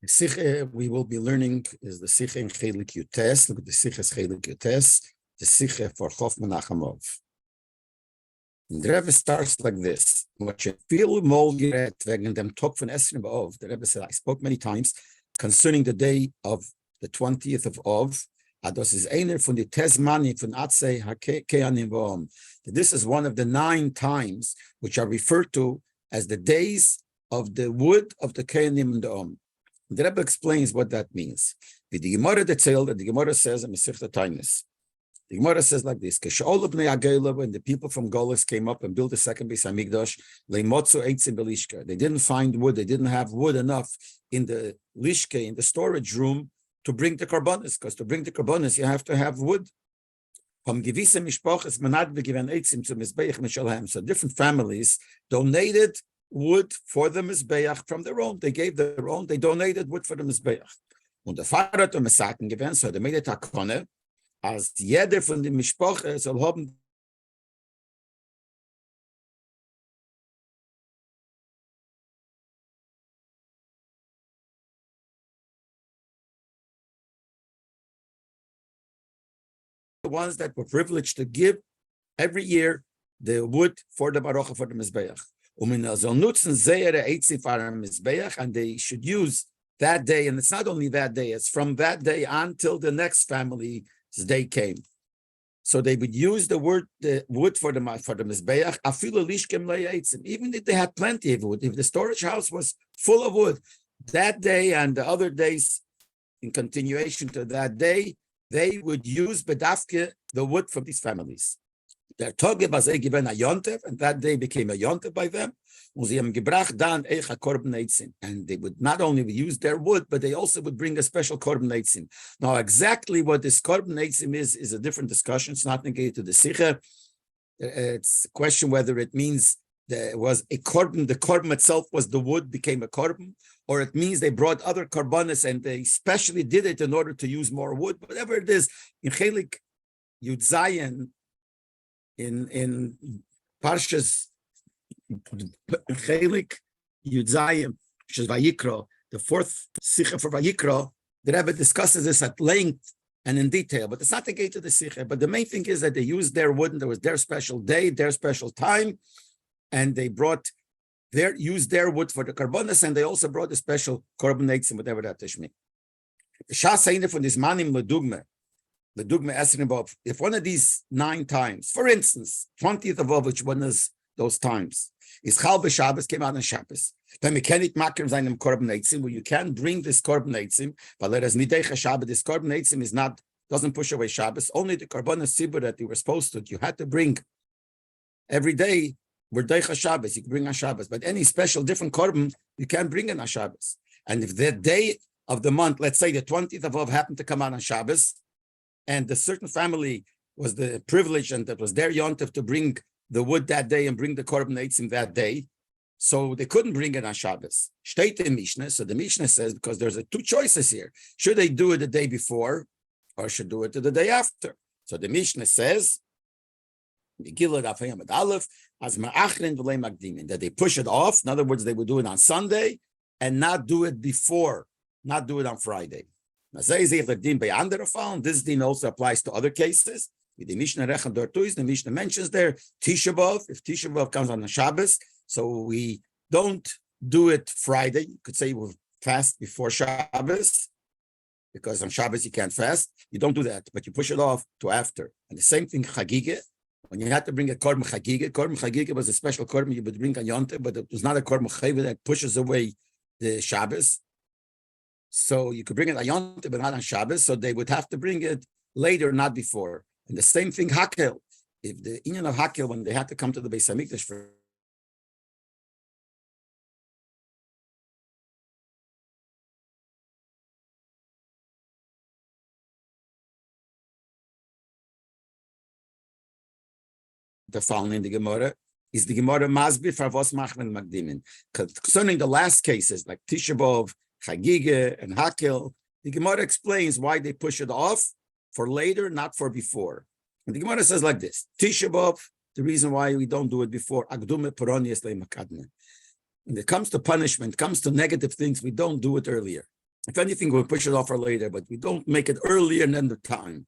Sikhe we will be learning is the Sikhe in Chelik Yutes. Look at the Sikhe's Chelik Yutes, the Sikhe for Chof Menachemov. And the Rebbe starts like this. What you feel more wegen dem Tag von Esrim Av. The Rebbe said, I spoke many times concerning the day of the 20th of Av. Das is einer von die Tesmani von Atzei HaKeanim V'om. This is one of the 9 times which are referred to as the days of the wood of the Keanim and the Om. The Rebbe explains what that means. The Gemara the Gemara says in Masechta Tainis. The Gemara says like this: when the people from Golis came up and built the second Beis Hamikdash, they didn't find wood. They didn't have wood enough in the lishke, in the storage room, to bring the karbonis. Because to bring the karbonis, you have to have wood. So different families donated wood for the Mizbeach from their own. They gave their own. They donated wood for the Mizbeach. Und der Vater hat Mesaken gewähnt, so they made it hakone, als jeder von den Mishpoche soll haben the ones that were privileged to give every year the wood for the Baruch for the Mizbeach. And they should use that day, and it's not only that day, it's from that day until the next family's day came. So they would use the wood for the Mizbeach, even if they had plenty of wood. If the storage house was full of wood, that day and the other days in continuation to that day, they would use bedafke, the wood from these families. Their Toge was given a Yontev, and that day became a Yontev by them. And they would not only use their wood, but they also would bring a special korban eitzim. Now, exactly what this korban eitzim is a different discussion. It's not negated to the Sikha. It's a question whether it means there was a korban, the korban itself was the wood, became a korban, or it means they brought other korbanos and they specially did it in order to use more wood. Whatever it is, in Chelik Yud Zayin, in Parshas Chelik Yud Zayin, which is Vayikra, the 4th Sikha for Vayikra, the Rebbe discusses this at length and in detail, but it's not the gate of the Sikha. But the main thing is that they used their wood, and there was their special day, their special time, and they used their wood for the karbonas, and they also brought the special korban and whatever that is mean. The Shas from this manim ledugme esrim, if one of these 9 times, for instance, 20th of Av, which one is those times, is Chal b'Shabbos, came out on Shabbos, then we can't makrim seinem korban eitzim, where you can bring this korban eitzim, but let us nidei Shabbos. This korban eitzim doesn't push away Shabbos. Only the korban sibur that you were supposed to, you had to bring every day. We're Deicha Shabbos, you can bring on Shabbos, but any special different korban, you can't bring in on Shabbos. And if the day of the month, let's say the 20th of Av, happened to come out on Shabbos, and a certain family was the privilege and that was their yontif to bring the wood that day and bring the korban eitzim that day, so they couldn't bring it on Shabbos. Shteit in Mishnah, so the Mishnah says, because there's 2 choices here. Should they do it the day before, or should do it the day after? So the Mishnah says, that they push it off. In other words, they would do it on Sunday and not do it before, not do it on Friday. This din also applies to other cases. The Mishnah mentions there Tisha B'Av. If Tisha B'Av comes on the Shabbos, so we don't do it Friday. You could say we'll fast before Shabbos, because on Shabbos you can't fast. You don't do that, but you push it off to after. And the same thing Chagigah. When you had to bring a korban chagigah was a special korban you would bring on Yontif, but it was not a korban chayvah that pushes away the Shabbos. So you could bring it on Yontif, but not on Shabbos. So they would have to bring it later, not before. And the same thing Hakel. If the union of Hakel, when they had to come to the Beis Hamikdash for the following the Gemara is the Gemara Masbir for Vos Machmen Magdimin. Concerning the last cases like Tisha B'Av, Chagigah, and Hakel, the Gemara explains why they push it off for later, not for before. And the Gemara says like this: Tisha B'Av, the reason why we don't do it before, Agdume Peronius Le Makadme. When it comes to punishment, comes to negative things, we don't do it earlier. If anything, we'll push it off for later, but we don't make it earlier than the time.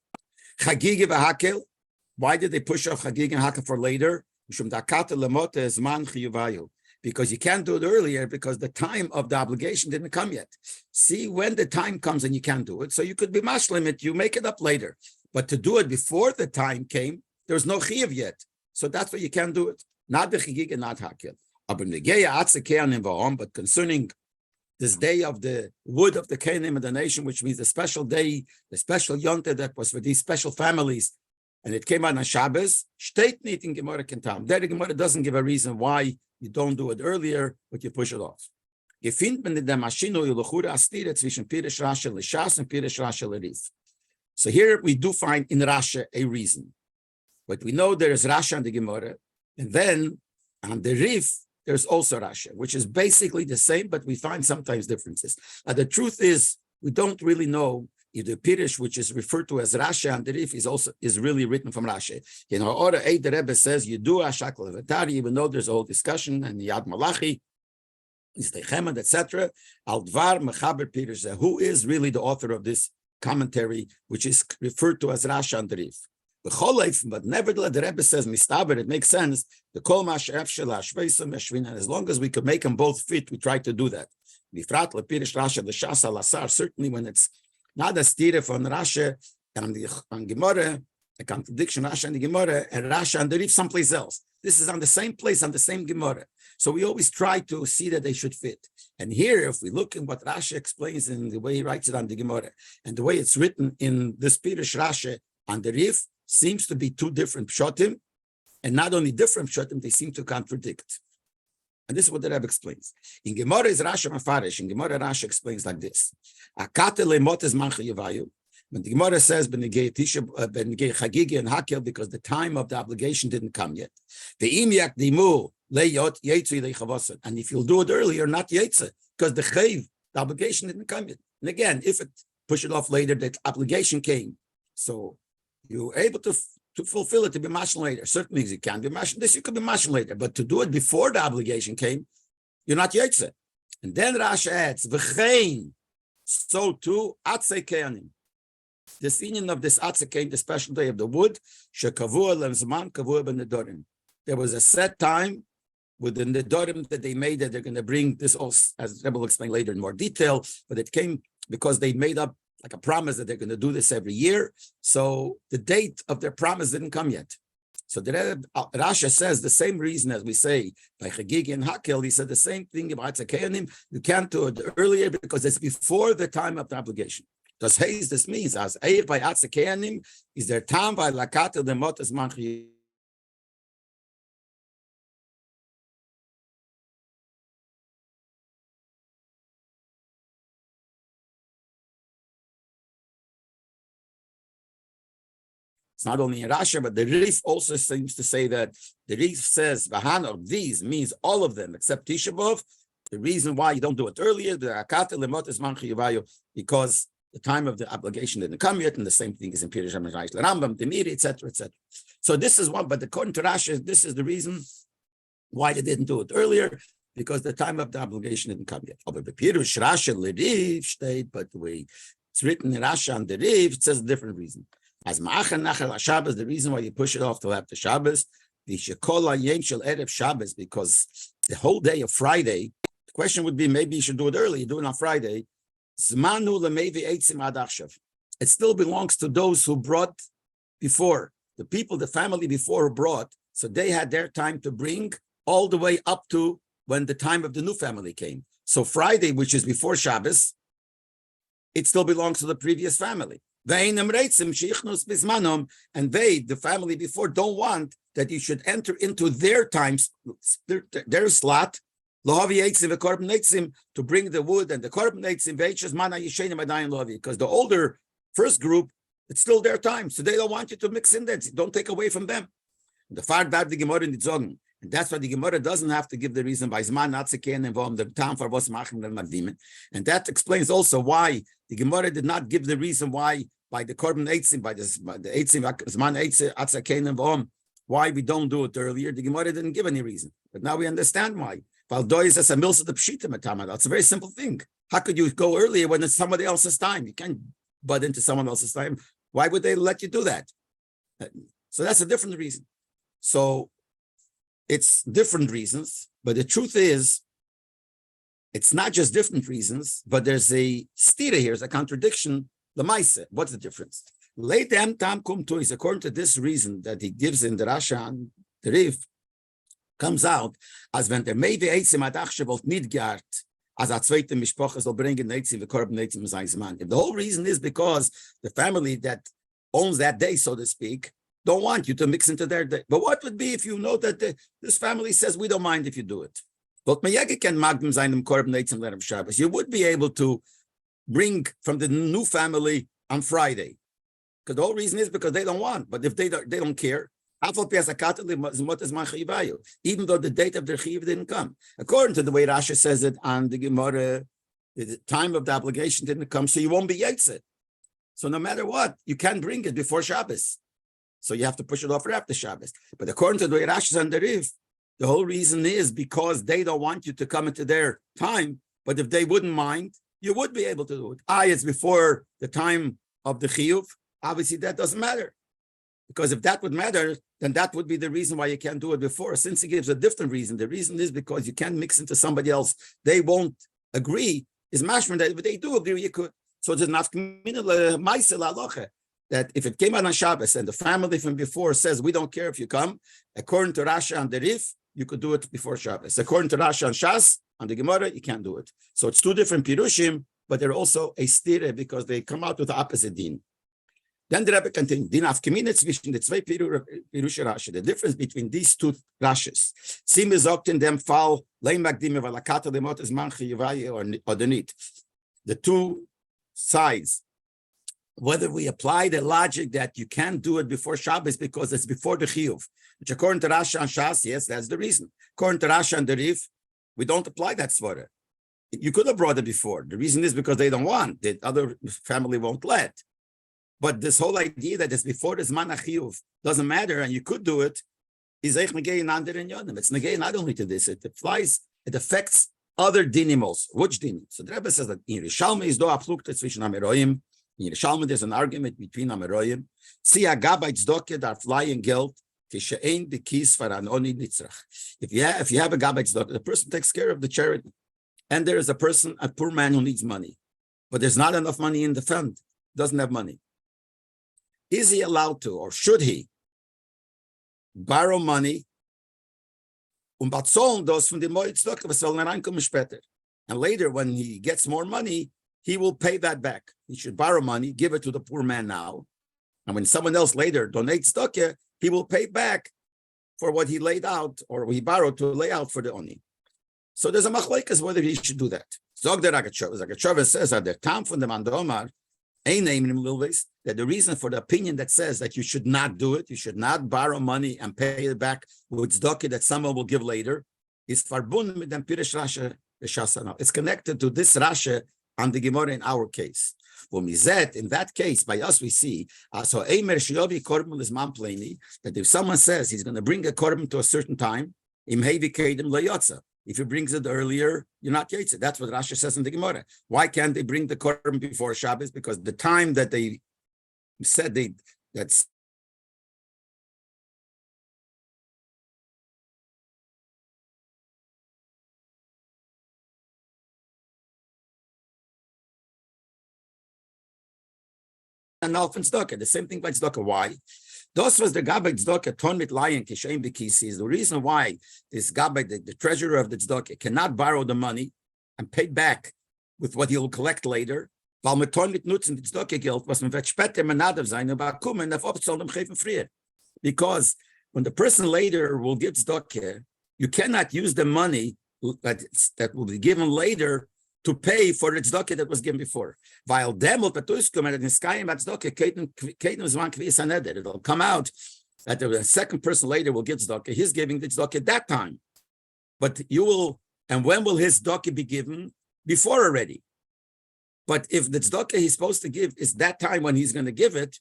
Chagigi v'hakel. Why did they push off Chagigi and Hakel for later? Because you can't do it earlier because the time of the obligation didn't come yet. See, when the time comes and you can't do it, so you could be mashlim it, you make it up later. But to do it before the time came, there's no chiyuv yet. So that's why you can't do it. Not the Chagigi and not Hakel. But concerning this day of the wood of the Canaan of the nation, which means the special day, the special yonte that was for these special families, and it came out on Shabbos, steht nicht in Gemara Kentam. There the Gemara doesn't give a reason why you don't do it earlier, but you push it off. So here we do find in Rashi a reason. But we know there is Rashi on the Gemara, and then on the Rif, there's also Rashi, which is basically the same, but we find sometimes differences. The truth is, we don't really know if the Pirish, which is referred to as Rashi and the Rif, is really written from Rashi. In Ha'ora 8, the Rebbe says, you do Ashakal Vatari, even though there's a whole discussion, and Yad Malachi, Istechemad, etc. Al-Dvar Mechaber Pirish, who is really the author of this commentary, which is referred to as Rashi and the Rif. But nevertheless, the Rebbe says, Mistaber, it makes sense. The Kol Mash'ef Shel Hashveisam Yashvin, and as long as we could make them both fit, we try to do that. Bifrat LePirish Rashi L'Shas Al-Asar, certainly when it's not a stira from Rashi and Gemara, a contradiction Rashi and the Gemara, and Rashi and the Rif someplace else. This is on the same place, on the same Gemara. So we always try to see that they should fit. And here, if we look at what Rashi explains in the way he writes it on the Gemara, and the way it's written in this Pirish Rashi on the Rif, seems to be two different pshatim, and not only different pshatim, they seem to contradict. And this is what the Rebbe explains. In Gemara is Rashi Mafarish. In Gemara, Rashi explains like this. When the Gemara says Benegei Chagigi and Hakel, because the time of the obligation didn't come yet. And if you'll do it earlier, not Yetze, because the obligation didn't come yet. And again, if it push it off later, the obligation came. So you're able to fulfill it, to be mashal later. Certain things you can be mashal. This you could be mashal later, but to do it before the obligation came, you're not yetze. And then Rashi adds, v'chein, so too, atzei keanim. This union of this atzei came, the special day of the wood, shekavua lemzman kavua b'nedorim. There was a set time within the nedorim that they made that they're going to bring this also, as Rebbe will explain later in more detail, but it came because they made up like a promise that they're going to do this every year. So the date of their promise didn't come yet. So the Rashi says the same reason as we say by Chagigi and Hakel. He said the same thing about Tzakayanim. You can't do it earlier because it's before the time of the obligation. Does Hayes this means as Eir by Atzakayanim is their time by Lakata the Motas Manchi. It's not only in Rashi, but the Rif also seems to say that the Rif says, Vahan of these means all of them except Tisha B'Av. The reason why you don't do it earlier, because the time of the obligation didn't come yet, and the same thing is in Pirush HaMarayis Rambam, Demiri, etc., etc. So this is one, but according to Rashi, this is the reason why they didn't do it earlier, because the time of the obligation didn't come yet. But the Pirush Rashi L'Rif state, but the way it's written in Rashi on the Rif, it says a different reason. As Ma'achan Nachal Shabbos, the reason why you push it off till after Shabbos, the Shekola Yem Shel Erev Shabbos, because the whole day of Friday, the question would be maybe you should do it early. You do it on Friday. Zmanu Lemevi Eitzim Ad Achshav. It still belongs to those who brought before, the people, the family before who brought. So they had their time to bring all the way up to when the time of the new family came. So Friday, which is before Shabbos, it still belongs to the previous family. And they, the family before, don't want that you should enter into their times, their slot, to bring the wood and the korban because the older first group, it's still their time, so they don't want you to mix in that. Don't take away from them. The Gemara in the and that's why the Gemara doesn't have to give the reason by Zman Natzeken involved the time for was machen and magdimen. And that explains also why the Gemara did not give the reason why by the korban eitzim, by the eitzim Zman eitzim Atzeken involved, why we don't do it earlier. The Gemara didn't give any reason, but now we understand why. That's a very simple thing. How could you go earlier when it's somebody else's time? You can't butt into someone else's time. Why would they let you do that? So that's a different reason. So it's different reasons, but the truth is, it's not just different reasons, but there's a stira here, there's a contradiction. The Maisa, what's the difference? Leib tam kum tu is according to this reason that he gives in the Rasha and the Riv, comes out as when der maybe eitzim ad achshavot nidgart as a zweite mishpocha soll bringen eitzim v'korban eitzim zayis man. If the whole reason is because the family that owns that day, so to speak, don't want you to mix into their day. But what would be if you know that this family says we don't mind if you do it? You would be able to bring from the new family on Friday. Because the whole reason is because they don't want. But if they don't care, even though the date of their chiyuv didn't come. According to the way Rashi says it on the Gemara, the time of the obligation didn't come, so you won't be yetzer. So no matter what, you can't bring it before Shabbos. So you have to push it off for after Shabbos. But according to the way Rashi and the Riv, the whole reason is because they don't want you to come into their time. But if they wouldn't mind, you would be able to do it. It's before the time of the chiyuv. Obviously, that doesn't matter. Because if that would matter, then that would be the reason why you can't do it before. Since he gives a different reason, the reason is because you can't mix into somebody else. They won't agree. Is mashman that if they do agree, you could. So there's enough that if it came out on Shabbos and the family from before says, we don't care if you come, according to Rashi and the Rif, you could do it before Shabbos. According to Rashi and Shas, and the Gemara, you can't do it. So it's two different pirushim, but they're also a stire because they come out with the opposite din. Then the Rabbi continued, din afkemine zwischen the zwei pirushe Rashi. The difference between these two Rashis. Sim sagt in dem Fall, leim magdime valakata lemot es manche yivaye or nicht. The two sides. Whether we apply the logic that you can't do it before Shabbos because it's before the chiyuv, which according to Rashi and Shas, yes, that's the reason. According to Rashi and the Rif, we don't apply that svara. You could have brought it before. The reason is because they don't want. The other family won't let. But this whole idea that it's before this man chiyuv doesn't matter and you could do it is eich negei nander in yonim. It's negei not only to this, it applies, it affects other dinimos. Which dinim? So the Rebbe says that in Rishalme is do aplukta zwischen Ameroim. In Rishalme there's an argument between Ameroim. See a gabait tzedakah that flying geld kishein bekis for an oni nitzrach. If you have a gabait tzedakah, the person takes care of the charity, and there is a poor man who needs money, but there's not enough money in the fund, doesn't have money. Is he allowed to, or should he, borrow money? And later, when he gets more money, he will pay that back. He should borrow money, give it to the poor man now. And when someone else later donates tzedakah, he will pay back for what he laid out or he borrowed to lay out for the oni. So there's a machlekes whether he should do that. Zog der Chof says that the time from the Mandomar, that the reason for the opinion that says that you should not do it, you should not borrow money and pay it back with tzedakah that someone will give later, is farbun mit dem Pirish Rasha Shasana. It's connected to this Rasha and the Gemara in our case. In that case, by us we see that if someone says he's going to bring a korban to a certain time, if he brings it earlier, you're not yetzer. That's what Rashi says in the Gemara. Why can't they bring the korban before Shabbos? Because the time that they said that's an orphan tzedakah. The same thing by tzedakah. Why? Those was the gabbai tzedakah ton mit lion kishein bekisi. Is the reason why this gabbai, the treasurer of the tzedakah, cannot borrow the money and pay back with what he will collect later. Weil mit ton mit nutzen die tzedakah Geld, was man wird später menadav sein und kommen auf Option dem Gefen frier. Because when the person later will give tzedakah, you cannot use the money that will be given later to pay for the tzedakah that was given before. While it'll come out that the second person later will give tzedakah. He's giving the tzedakah at that time. But you will, and when will his tzedakah be given? Before already. But if the tzedakah he's supposed to give is that time when he's going to give it,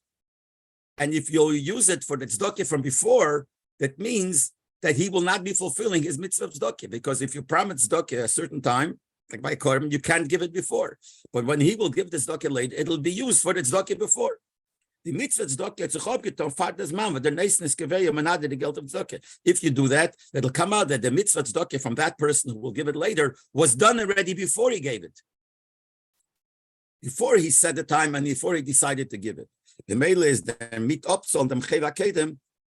and if you'll use it for the tzedakah from before, that means that he will not be fulfilling his mitzvah of tzedakah. Because if you promise tzedakah a certain time, like by korban, you can't give it before. But when he will give the tzedakah later, it'll be used for the tzedakah before. The mitzvah tzedakah tzechop geton fader's man, but the neisnes geveya manade the geld of tzedakah. If you do that, it'll come out that the mitzvah tzedakah from that person who will give it later was done already before he gave it. Before he set the time and before he decided to give it. The mele is then meet up on them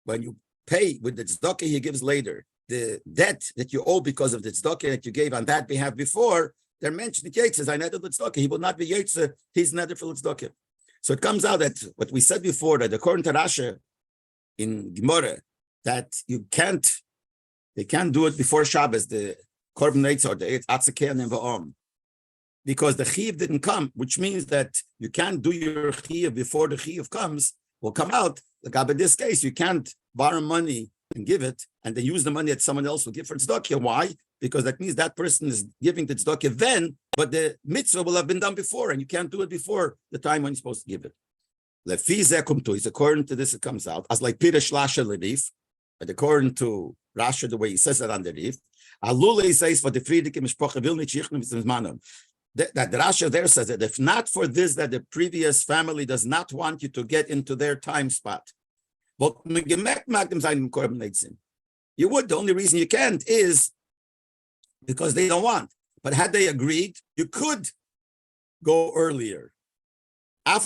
when you pay with the tzedakah he gives later. The debt that you owe because of the tzedakah that you gave on that behalf before, they're mentioned Yates I netted the tzedakah. He will not be Yates, he's netted for tzedakah. So it comes out that what we said before, that according to Rashi in Gemara, that they can't do it before Shabbos, the korban eitz or the atzakeh and va'om, because the chiyuv didn't come, which means that you can't do your chiyuv before the chiyuv comes, will come out. Like in this case, you can't borrow money and give it, and then use the money that someone else will give for tzedakah. Why? Because that means that person is giving the tzedakah then, but the mitzvah will have been done before, and you can't do it before the time when you're supposed to give it. According to this, it comes out as like Pirish Lasha Lerif, but according to Rashi, the way he says it on the Rif, Alule says for the Friedrich Mishpoche will nicht that the Rashi there says that if not for this, that the previous family does not want you to get into their time spot. You would. The only reason you can't is because they don't want. But had they agreed, you could go earlier. Even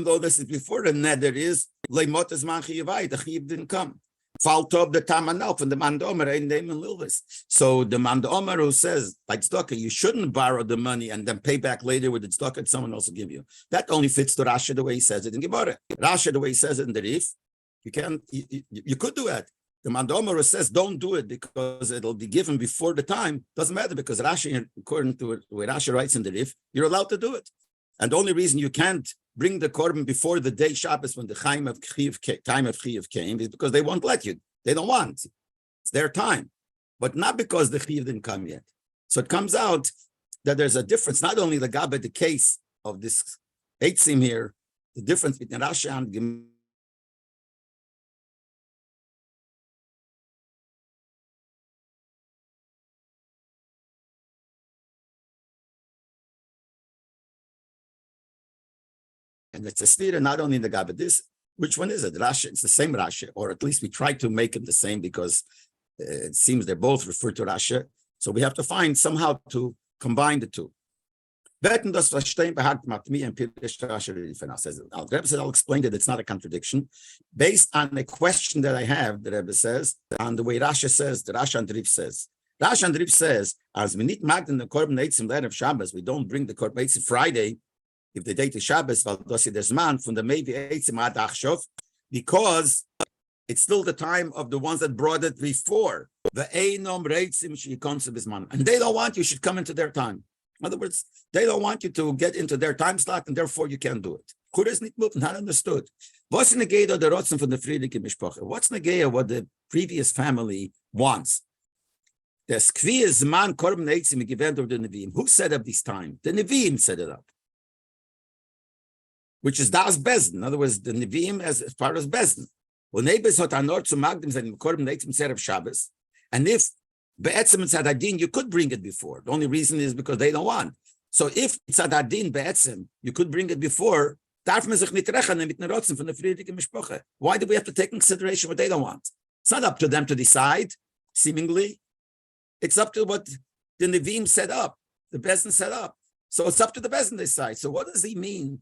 though this is before the neder is, the chiyuv didn't come. The tamanal from the mandomer in name and lilvis. So the mandomer who says, like tzedakah, you shouldn't borrow the money and then pay back later with the tzedakah that someone else will give you. That only fits to Rashi the way he says it in Gemara. Rashi the way he says it in the Rif, you could do that. The mandomer who says don't do it because it'll be given before the time doesn't matter, because Rashi, according to the way Rashi writes in the Rif, you're allowed to do it. And the only reason you can't bring the korban before the day Shabbos when the time of chiyuv came is because they won't let you. They don't want. It's their time. But not because the chiyuv didn't come yet. So it comes out that there's a difference, not only the gabe, the case of this eitzim here, the difference between Rashi and Gemara. And it's a stira not only in the Gabe. This, which one is it? Rashi, it's the same Rashi, or at least we try to make it the same because it seems they both refer to Rashi. So we have to find somehow to combine the two. I'll explain that it's not a contradiction. Based on a question that I have, the Rebbe says, on the way Rashi says, the Rashi and Rif says. Rashi and Rif says, as we need magden the korban eitzim later of Shabbos, we don't bring the korban eitzim Friday. If the date is Shabbos, from the maybe because it's still the time of the ones that brought it before. And they don't want you should come into their time. In other words, they don't want you to get into their time slot, and therefore you can't do it. Not understood. What's negaya what the previous family wants? Who set up this time? The Nevi'im set it up, which is das Bezdin. In other words, the Nevi'im as part of Bezdin. And if Be'etzim and Tzadadin, you could bring it before. The only reason is because they don't want. So if Tzadadin Be'etzim, you could bring it before, why do we have to take in consideration what they don't want? It's not up to them to decide, seemingly. It's up to what the Nevi'im set up, the Bezdin set up. So it's up to the Bezdin to decide. So what does he mean?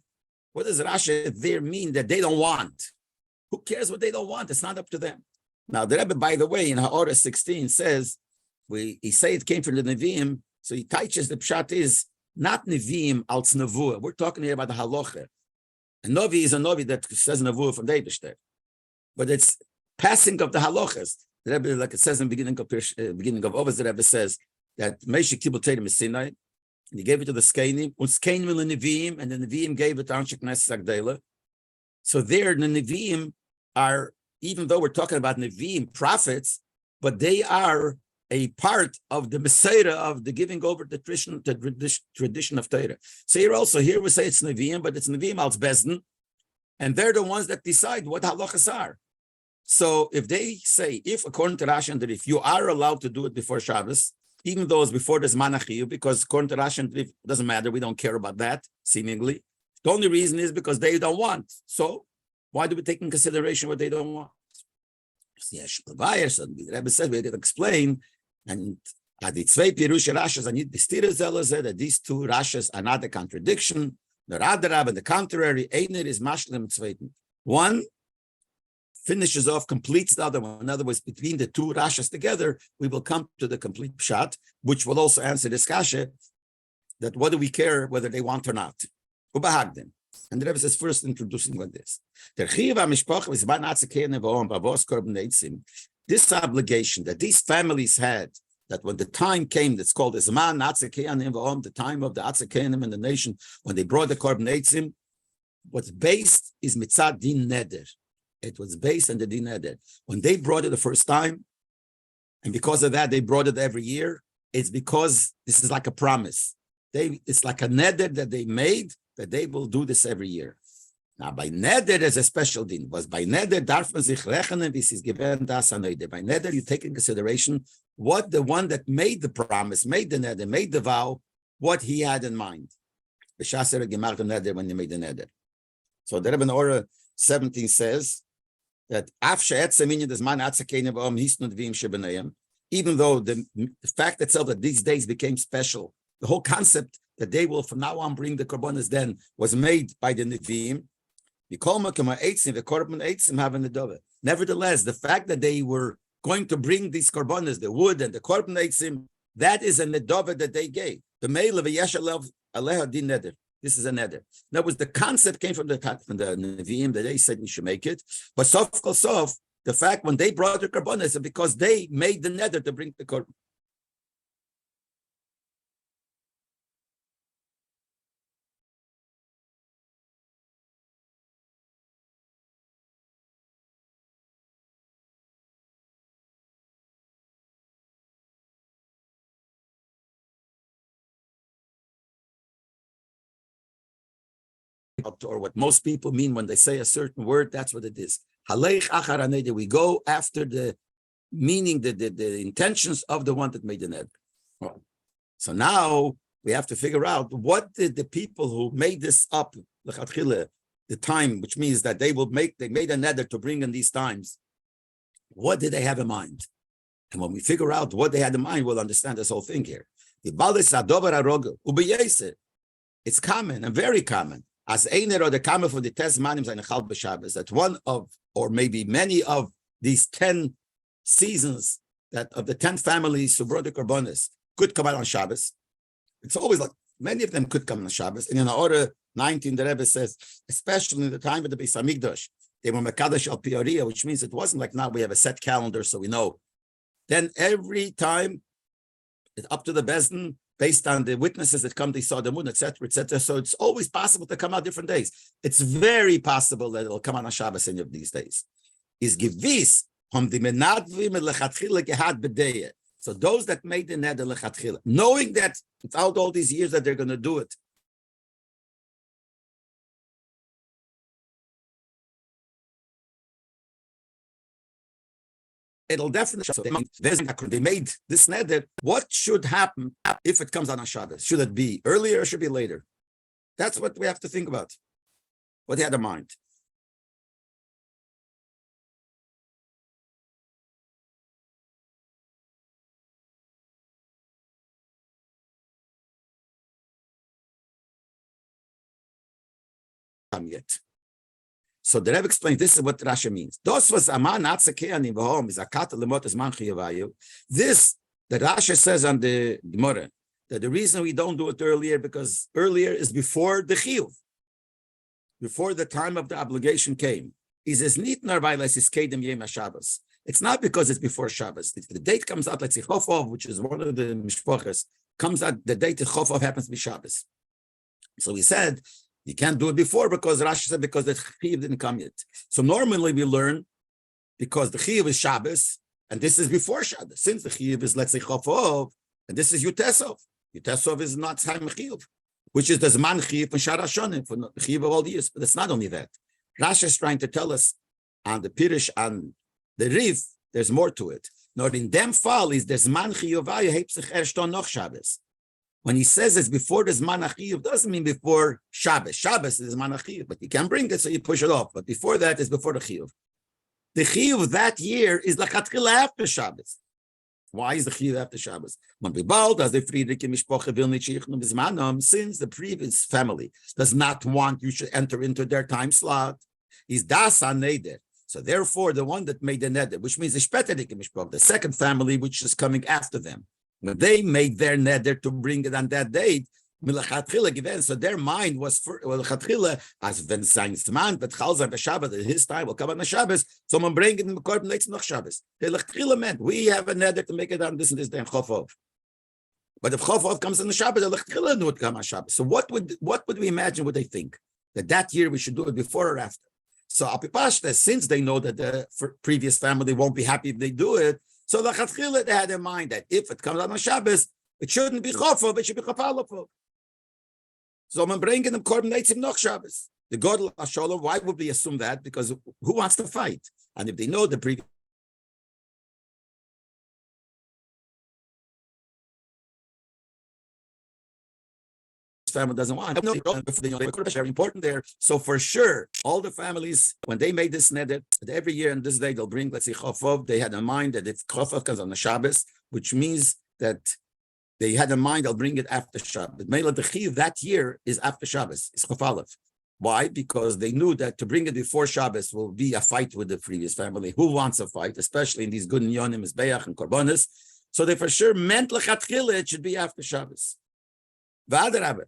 What does Rashi there mean that they don't want? Who cares what they don't want? It's not up to them. Now, the Rebbe, by the way, in Ha'orah 16 says, he say it came from the Nevi'im, so he teaches the pshat is not Nevi'im als Nevuah. We're talking here about the halacha. A Novi is a Novi that says Nevuah from the Eibishter. But it's passing of the halachas. The Rebbe, like it says in the beginning of Ovos, the Rebbe says that Moshe Kibbutz Torah from Sinai, and he gave it to the Skenim, and the Nevi'im gave it to Anshe Knesset Agdela. So there, the Nevi'im are, even though we're talking about Nevi'im, prophets, but they are a part of the Messiah of the giving over the tradition of Torah. So here we say it's Nevi'im, but it's Nevi'im als Bezdin, and they're the ones that decide what halachas are. So if they say, if according to Rashi and if you are allowed to do it before Shabbos, even though it's before the Zman HaChiyuv, because according to Rashi and Leib, it doesn't matter, we don't care about that, seemingly. The only reason is because they don't want. So why do we take in consideration what they don't want? Yes, the Rebbe said we had to explain, and that these two Rashas are not a contradiction. The Radarab and the contrary, Einer is Mashlim Zweiten. One finishes off, completes the other one. In other words, between the two Rashas together, we will come to the complete Pshat, which will also answer this kasha, that what do we care whether they want or not? Ubahagdim. And the Rebbe says, first introducing like this. This obligation that these families had, that when the time came, that's called the time of the Atzekenim in the nation, when they brought the Korban Eitzim, what's based is Mitzad Din Neder. It was based on the Din Neder. When they brought it the first time, and because of that, they brought it every year, it's because this is like a promise. It's like a Neder that they made, that they will do this every year. Now, by Neder, there's a special din. Was by Neder, darf man sich rechnen, wie es ist gewähnt, das an Neder. By Neder, you take in consideration what the one that made the promise, made the Neder, made the vow, what he had in mind. B'shasere gemacht Neder when he made the Neder. So the Rebbe in Orah 17 says that even though the fact itself that these days became special, the whole concept that they will from now on bring the korbanos then was made by the Nevi'im. Nevertheless, the fact that they were going to bring these korbanos, the wood and the korban eitzim, that is a nedova that they gave. The mail of a yeshalav aleha din neder. This is a neder. That was the concept came from the Nevi'im that they said we should make it. But sof kol sof, the fact when they brought the korbanos, because they made the neder to bring the korban. Or what most people mean when they say a certain word, that's what it is. We go after the meaning, the intentions of the one that made the neder. So now we have to figure out what did the people who made this up, the time, which means that they made a neder to bring in these times. What did they have in mind? And when we figure out what they had in mind, we'll understand this whole thing here. It's common and very common. As einer or the common for the 10 zmanim zayin chal b'Shabbos, that one of, or maybe many of these 10 seasons that of the 10 families who brought the korbanos could come out on Shabbos. It's always like many of them could come on Shabbos. And in Orah 19, the Rebbe says, especially in the time of the Beis Hamikdash, they were mekadosh al pioriyah, which means it wasn't like now we have a set calendar, so we know. Then every time, it's up to the Bezdin, based on the witnesses that come, they saw the moon, etc., etc. So it's always possible to come out different days. It's very possible that it'll come on Shabbos any of these days. Is gewiss, so those that made the neder lechatchila, knowing that without all these years that they're going to do it, it'll definitely show. They made this neder. What should happen if it comes on a Shabbos? Should it be earlier or should it be later? That's what we have to think about. What they had in mind. Yet. So the Rebbe explains this is what Rashi means. This, the Rashi says on the Gemara, that the reason we don't do it earlier, because earlier is before the Chiyuv, before the time of the obligation came. It's not because it's before Shabbos. If the date comes out, let's say Chof, which is one of the mishpoches, comes out, the date of Chof happens to be Shabbos. So we said, you can't do it before because Rashi said because the Chiyuv didn't come yet. So normally we learn because the Chiyuv is Shabbos, and this is before Shabbos. Since the Chiyuv is, let's say, Chof, and this is Yutesov. Yutesov is not time Chiyuv, which is the Zman Chiyuv and Shara Shonim for the Chiyuv of all the years. But it's not only that. Rashi is trying to tell us on the Pirish, on the Rif, there's more to it. Not in them fall is there's man chiyuvaya hebt sich erst on noch Shabbos. When he says it's before the Zman HaChiyuv, doesn't mean before Shabbos. Shabbos is Zman HaChiyuv, but you can bring it, so you push it off. But before that is before the Chiyuv. The Chiyuv that year is L'chatchila after Shabbos. Why is the Chiyuv after Shabbos? When we bald, as the Friedrich Mishpoche will nicht shichnu bizmanom, since the previous family does not want you should enter into their time slot, is das neder. So therefore, the one that made the neder, which means the Shpetedike Mishpoche, the second family which is coming after them, when they made their neder to bring it on that date, so their mind was for as when sein Zman, but Chalzar Shabbat at his time will come on the Shabbos. Someone bring it in the Korban Leitzim noch Shabbos. Meant we have a neder to make it on this and this day in Chof. But if Chof comes on the Shabbos, the would come on Shabbos. So what would we imagine? Would they think that year we should do it before or after? So Apipashta, since they know that the previous family won't be happy if they do it, so the Chatchila they had in mind that if it comes on Shabbos, it shouldn't be Chof, it should be Chafalofov. So I'm bringing them Korban Leitzim noch Shabbos. The God Hasholom, why would we assume that? Because who wants to fight? And if they know the previous family doesn't want, it's very important there. So for sure, all the families, when they made this neder, every year on this day they'll bring, let's say, Chofov. They had in mind that if Chofov comes on the Shabbos, which means that they had in mind they'll bring it after Shabbos. Mela the Chiyuv that year is after Shabbos. It's Chof Aleph. Why? Because they knew that to bring it before Shabbos will be a fight with the previous family. Who wants a fight, especially in these good Nyonim, Mizbeach, and Korbanos? So they for sure meant L'chatchila it should be after Shabbos. V'adarabah.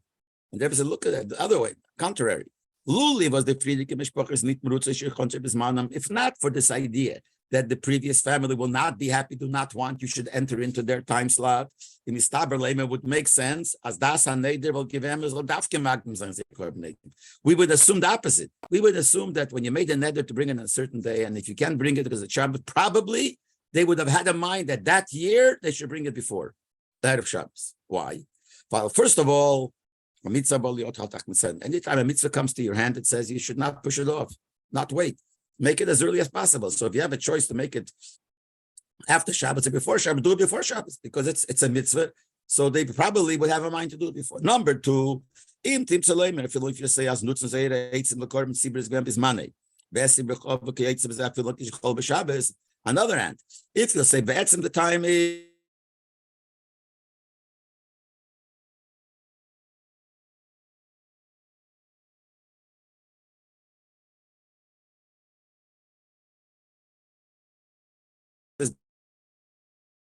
And there was a look at it the other way, contrary. Luli was the Friedrich Mishpochers nit merutze shir chonche bismanam. If not for this idea that the previous family will not be happy, do not want, you should enter into their time slot. In Istaber Lema would make sense, as das haneder will give them as dafke magdim sagen sie. We would assume the opposite. We would assume that when you made a neder to bring it on a certain day, and if you can't bring it because it's Shabbos, probably they would have had in mind that that year they should bring it before that of Shabbos. Why? Well, first of all, anytime a mitzvah comes to your hand, it says you should not push it off, not wait. Make it as early as possible. So if you have a choice to make it after Shabbos or before Shabbos, do it before Shabbos because it's a mitzvah. So they probably would have a mind to do it before. Number two, if you say as nutzen zeire eitzim lekorban sibris gvem is money. On the other hand, if you say be'etzim the time is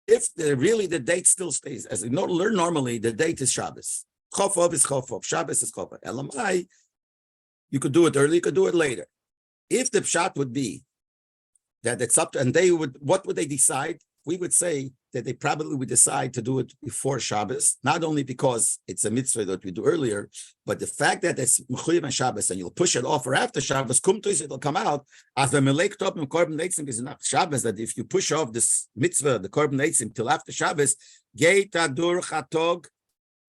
if really the date still stays, as we learn normally, the date is Shabbos. Chofov is Chofov, Shabbos is Chofov. Elamai, you could do it early, you could do it later. If the pshat would be that it's up to, and they would, what would they decide? We would say that they probably would decide to do it before Shabbos, not only because it's a mitzvah that we do earlier, but the fact that it's Mechuyev and Shabbos and you'll push it off or after Shabbos, it'll come out as the Melek Top and Korban Leitzim is not Shabbos, that if you push off this mitzvah, the Korban Leitzim, till after Shabbos, Geita Dur Chatog,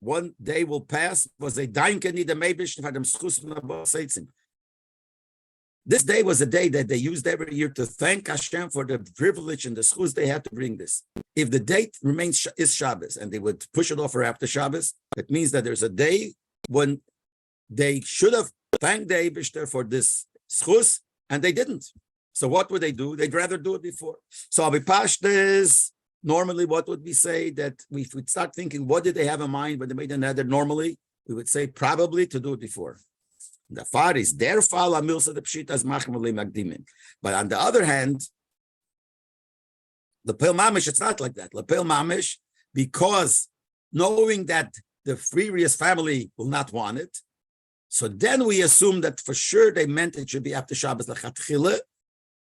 one day will pass, was a Dainkeni the Meibish for them Schus Leitzim. This day was a day that they used every year to thank Hashem for the privilege and the schus they had to bring this. If the date remains is Shabbos and they would push it off or after Shabbos, it means that there's a day when they should have thanked the Eibishter for this schus and they didn't. So what would they do? They'd rather do it before. So Abipashtes, normally what would we say? That if we'd start thinking, what did they have in mind when they made another normally? We would say probably to do it before. The far is their fall amilsa the pshit as machmali magdimin. But on the other hand, the Pel Mamish, it's not like that. The Pel Mamish, because knowing that the previous family will not want it, so then we assume that for sure they meant it should be after Shabbos l'chatchila,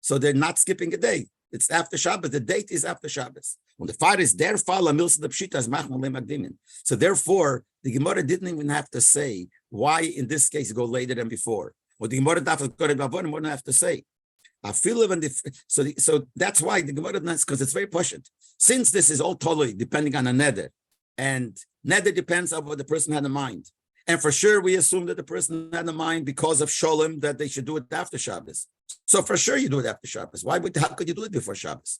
so they're not skipping a day. It's after Shabbos. The date is after Shabbos. When the far is their fall amilsa the pshit as machmali magdimin. So therefore, the Gemara didn't even have to say why in this case go later than before. What the Gemara didn't have to say. So that's why the Gemara doesn't, because it's very poshut. Since this is all totally depending on a neder, and neder depends on what the person had in mind. And for sure, we assume that the person had in mind because of Sholem that they should do it after Shabbos. So for sure, you do it after Shabbos. How could you do it before Shabbos?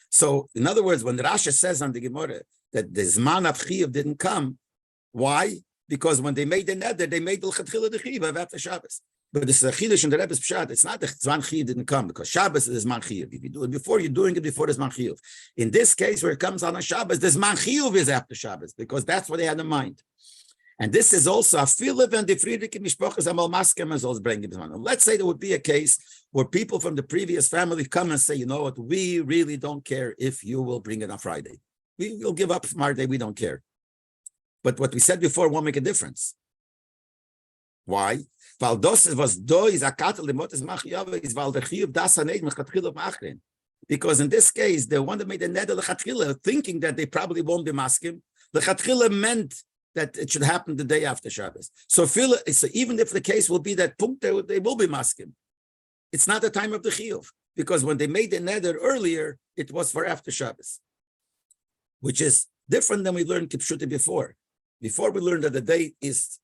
So, in other words, when Rasha says on the Gemara that the Zman of Chiyuv didn't come, why? Because when they made the neder, they made the L'chatchila the Chiyuv after Shabbos. But this is a Chiddush in the Rebbe's Pshat. It's not the Zman Chiyuv didn't come because Shabbos is Zman Chiyuv. If you do it before, you're doing it before the Zman Chiyuv. In this case, where it comes on a Shabbos, the Zman Chiyuv is after Shabbos because that's what they had in mind. And this is also a filev and the Friedrich Mishpochas Amal Maskem as also bringing this one. Let's say there would be a case where people from the previous family come and say, you know what, we really don't care if you will bring it on Friday. We will give up Friday, we don't care. But what we said before won't make a difference. Why? Because in this case, the one that made the neder lechatchila, thinking that they probably won't be maskim, lechatchila meant that it should happen the day after Shabbos. So even if the case will be that they will be maskim, it's not the time of the chiyuv, because when they made the neder earlier, it was for after Shabbos, which is different than we learned kipshuta before. Before we learned that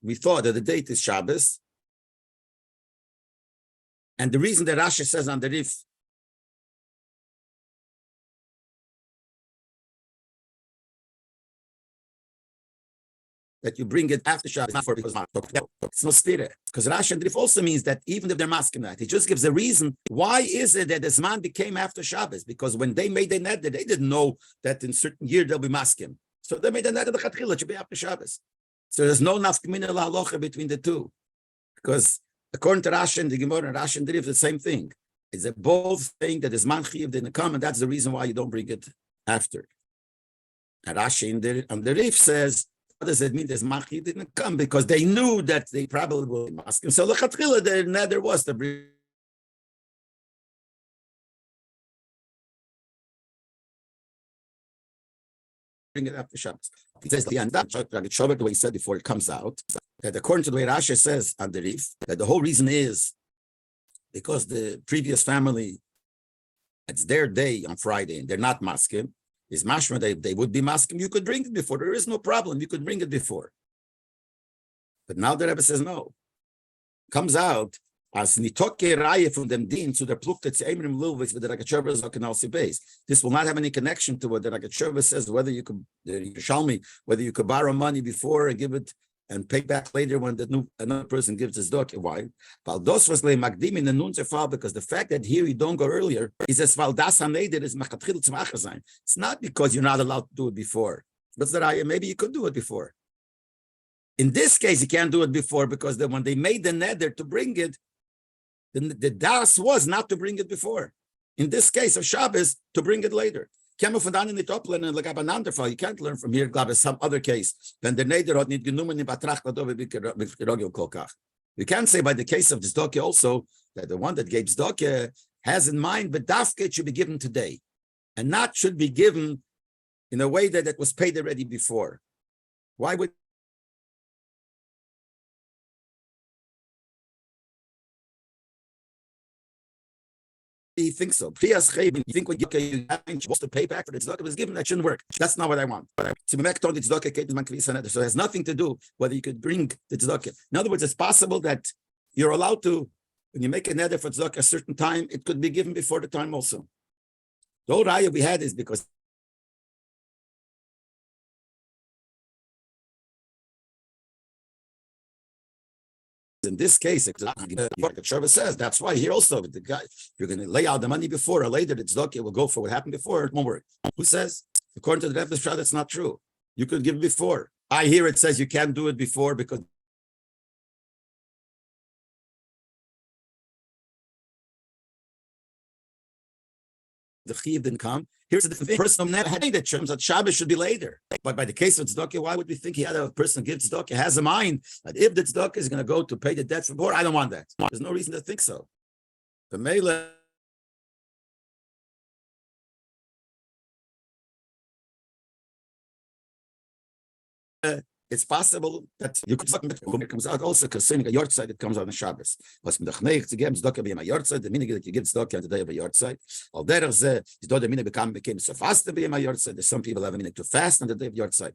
we thought that the date is Shabbos. And the reason that Rashi says on the Rif, that you bring it after Shabbos, not for because it's no stira. Because Rashi and Rif also means that even if they're masking that, he just gives a reason. Why is it that the Zman became after Shabbos? Because when they made the neder, they didn't know that in certain year they'll be masking. So they made the neder the chatchila, it should be after Shabbos. So there's no nafkamina lahalocha between the two. Because according to Rashi and the Gemara and Rashi and the Rif, the same thing. It's both saying that the Zman Chiyuv didn't come, and that's the reason why you don't bring it after. And Rashi and the Rif says, what does it mean the Zman Chiyuv didn't come? Because they knew that they probably will be masking. So the chatchila, the neder was to bring it after Shabbos. He says the way he said before it comes out, that according to the way Rashi says on the Rif, that the whole reason is because the previous family, it's their day on Friday and they're not masking, is mashma they would be masking, you could bring it before. There is no problem. You could bring it before. But now the Rebbe says no. Comes out as nitoke raya from them din to the pluk that's emrim lilvis with the Ragachova Zokanalsi base. This will not have any connection to what the Ragachova says, whether you could whether you could borrow money before and give it and pay back later when another person gives his doke. Why? Valdos was le magdim in the nun zefal, because the fact that here you don't go earlier is as valdas haneder is machatchil tzmacher sein. It's not because you're not allowed to do it before. But maybe you could do it before. In this case, you can't do it before because when they made the neder to bring it, the das was not to bring it before. In this case of Shabbos, to bring it later. You can't learn from here, some other case. Then the neder need genommen in Betracht kolkach. We can say by the case of Tzedakah also that the one that gave Tzedakah has in mind, but dafke should be given today, and not should be given in a way that it was paid already before. Why would he thinks so? You think when you're supposed to pay back for the tzedakah was given, that shouldn't work. That's not what I want. So it has nothing to do whether you could bring the tzedakah. In other words, it's possible that you're allowed to, when you make a neder for tzedakah a certain time, it could be given before the time also. The whole raya we had is because in this case, what the Chof says, that's why here also, the guy, you're going to lay out the money before or later, it's okay, will go for what happened before, it won't work. Who says? According to the Rebbe's Pshat, that's not true. You could give before. I hear it says you can't do it before because the Chiyuv didn't come. Here's a different thing. Person never had that terms that Shabbos should be later. But by the case of tzedakah, why would we think he had a person give tzedakah has a mind that if the tzedakah is going to go to pay the debt for poor, I don't want that. There's no reason to think so. The Mele. It's possible that you could when it comes out also concerning a yortzeit, it comes on the Shabbos. Was mit der Knecht zu geben, tzedakah beim yortzeit, the meaning that you give tzedakah on the day of a yortzeit. Al derech ze, is do the meaning became so fast beim yortzeit. There's some people have a meaning to fast on the day of yortzeit.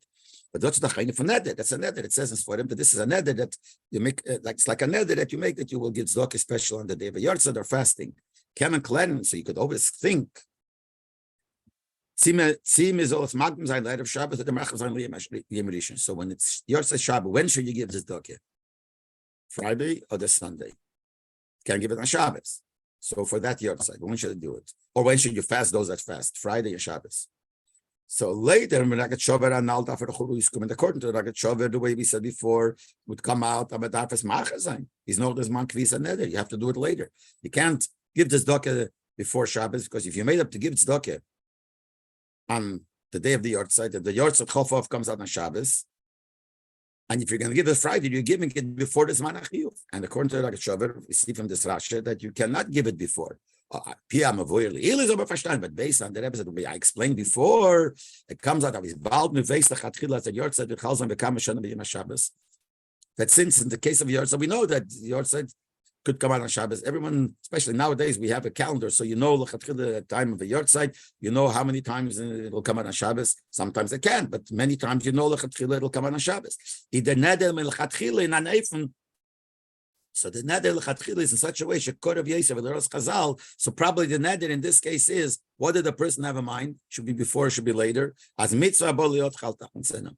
But that's the kind of a neder. That's a neder. It says for him that this is a neder that you make, it's like a neder that you make that you will give tzedakah special on the day of a yortzeit or fasting. Kemen klenen, so you could always think Tzim is also Magdim Zayin Leib Shabbos that the Merchav Zayin Yom Rishon. So when it's Yortzeit Shabbos, when should you give this tzedakah? Friday or the Sunday? Can't give it on Shabbos. So for that Yortzeit, when should you do it? Or when should you fast those that fast? Friday or Shabbos. So later, when Ragat Shover and Alta for the Churuskum, and according to Ragat Shover, the way we said before, would come out of a Darfas Machazain. He's no this man Kvisa Neder. You have to do it later. You can't give this tzedakah before Shabbos, because if you made up to give tzedakah on the day of the Yortzeit, if the Yortzeit Chof comes out on Shabbos, and if you're going to give it Friday, you're giving it before the Zman HaChiyuv. And according to Ragat Shover, we see from this Rashi that you cannot give it before. But based on the episode I explained before, it comes out of his bald that since in the case of Yortzeit, we know that Yortzeit could come out on Shabbos. Everyone, especially nowadays, we have a calendar, so you know the time of the Yortzeit, you know how many times it will come out on Shabbos. Sometimes it can, but many times you know it will come out on Shabbos. So the neder lechatchila is in such a way shekor of Yosef and the Rosh Chazal. So probably the neder in this case is, what did the person have in mind? Should be before, should be later. As mitzvah boliot chaltachon senam.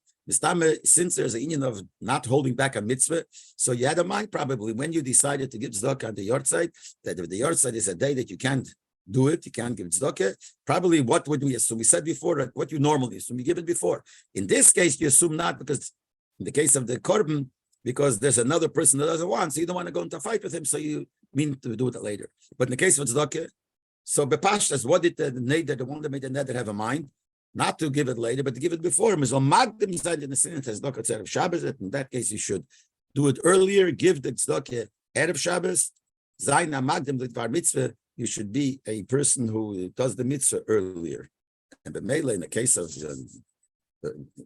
Since there's a union of not holding back a mitzvah, so you had in mind probably when you decided to give tzedakah on the Yortzeit, that if the Yortzeit is a day that you can't do it, you can't give tzedakah, probably what would we assume? We said before that what you normally assume, you give it before. In this case, you assume not, because in the case of the korban, because there's another person that doesn't want, so you don't want to go into a fight with him, so you mean to do it later. But in the case of tzedakah, so bepashtas, what did the neder, the one that made the neder, have in mind? Not to give it later, but to give it before him. So magdim zayin in the sin tzedakah erev Shabbos. In that case, you should do it earlier. Give the tzedakah erev Shabbos. Zayin magdim l'dvar mitzvah. You should be a person who does the mitzvah earlier. And b'meila, in the case of the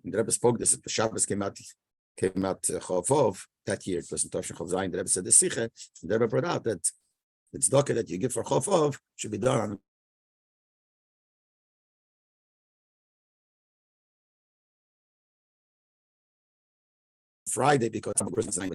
Rebbe spoke this, the Shabbos came out Chof that year. It was in Tavshin Chof Zayin. The Rebbe said the Sicha. The Rebbe brought out that the tzedakah that you give for Chof should be done on Friday, because some person is saying